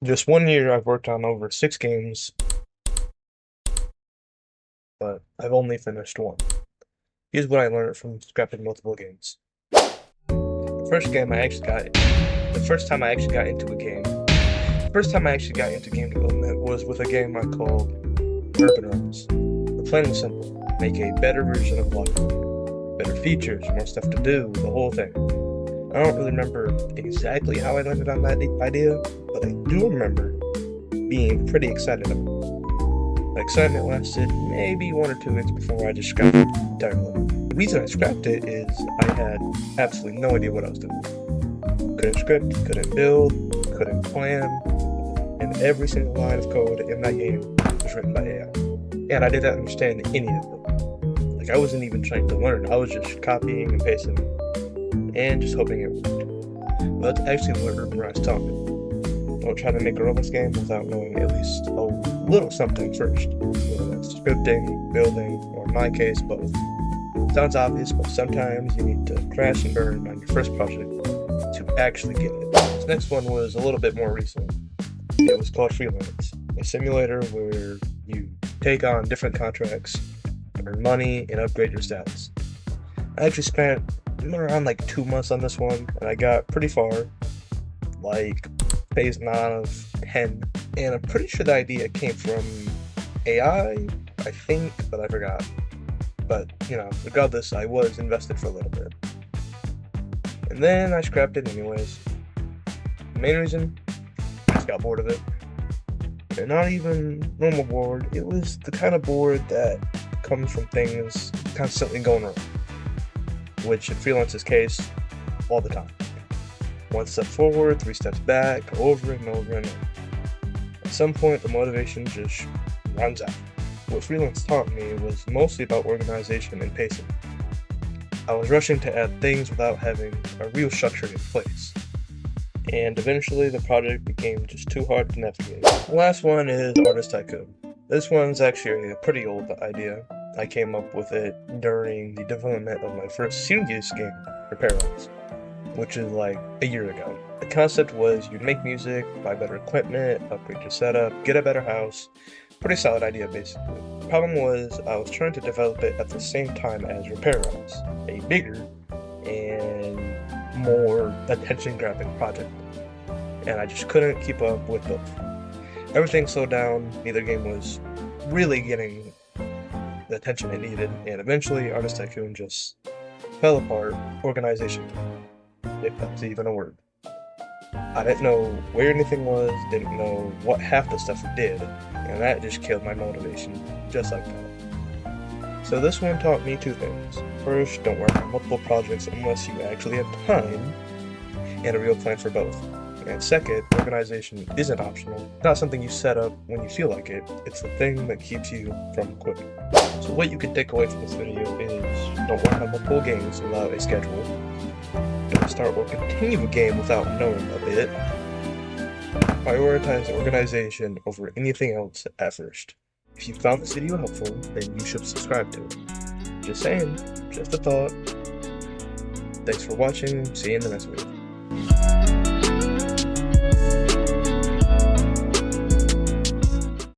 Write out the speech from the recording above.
Just 1 year, I've worked on over 6 games, but I've only finished one. Here's what I learned from scrapping multiple games. The first game I actually got, the first time I actually got into a game, the first time I actually got into game development was with a game I called Urban Realms. The plan was simple: make a better version of Block, better features, more stuff to do, the whole thing. I don't really remember exactly how I landed on that idea, but I do remember being pretty excited about it. The excitement lasted maybe 1 or 2 weeks before I just scrapped it entirely. The reason I scrapped it is I had absolutely no idea what I was doing. Couldn't script, couldn't build, couldn't plan, and every single line of code in that game was written by AI. And I didn't understand any of it. Like, I wasn't even trying to learn, I was just copying and pasting and just hoping it worked. But that's actually what Urban Rise taught me. Don't try to make a romance game without knowing at least a little something first, whether that's scripting, building, or in my case, both. Sounds obvious, but sometimes you need to crash and burn on your first project to actually get it. This next one was a little bit more recent. It was called Freelance, a simulator where you take on different contracts, earn money, and upgrade your stats. I actually spent around like 2 months on this one, and I got pretty far, like phase 9 out of 10, and I'm pretty sure the idea came from AI, I think, but I forgot. But, regardless, I was invested for a little bit. And then I scrapped it anyways. The main reason, I just got bored of it. And not even normal bored, it was the kind of bored that comes from things constantly going wrong. Which, in Freelance's case, all the time. 1 step forward, 3 steps back, over and over and over. At some point, the motivation just runs out. What Freelance taught me was mostly about organization and pacing. I was rushing to add things without having a real structure in place. And eventually, the project became just too hard to navigate. The last one is Artist Tycoon. This one's actually a pretty old idea. I came up with it during the development of my first serious game, Repair Runs, which is like a year ago. The concept was you'd make music, buy better equipment, upgrade your setup, get a better house. Pretty solid idea, basically. The problem was I was trying to develop it at the same time as Repair Runs, a bigger and more attention-grabbing project, and I just couldn't keep up with both. Everything slowed down, neither game was really getting the attention it needed, and eventually Artist Tycoon just fell apart. Organization, if that's even a word. I didn't know where anything was, didn't know what half the stuff did, and that just killed my motivation, just like that. So this one taught me 2 things. First, don't work on multiple projects unless you actually have time and a real plan for both. And second, organization isn't optional. It's not something you set up when you feel like it. It's the thing that keeps you from quitting. So what you can take away from this video is don't work on multiple games without a schedule. Don't start or continue a game without knowing of it. Prioritize organization over anything else at first. If you found this video helpful, then you should subscribe to it. Just saying, just a thought. Thanks for watching, see you in the next video.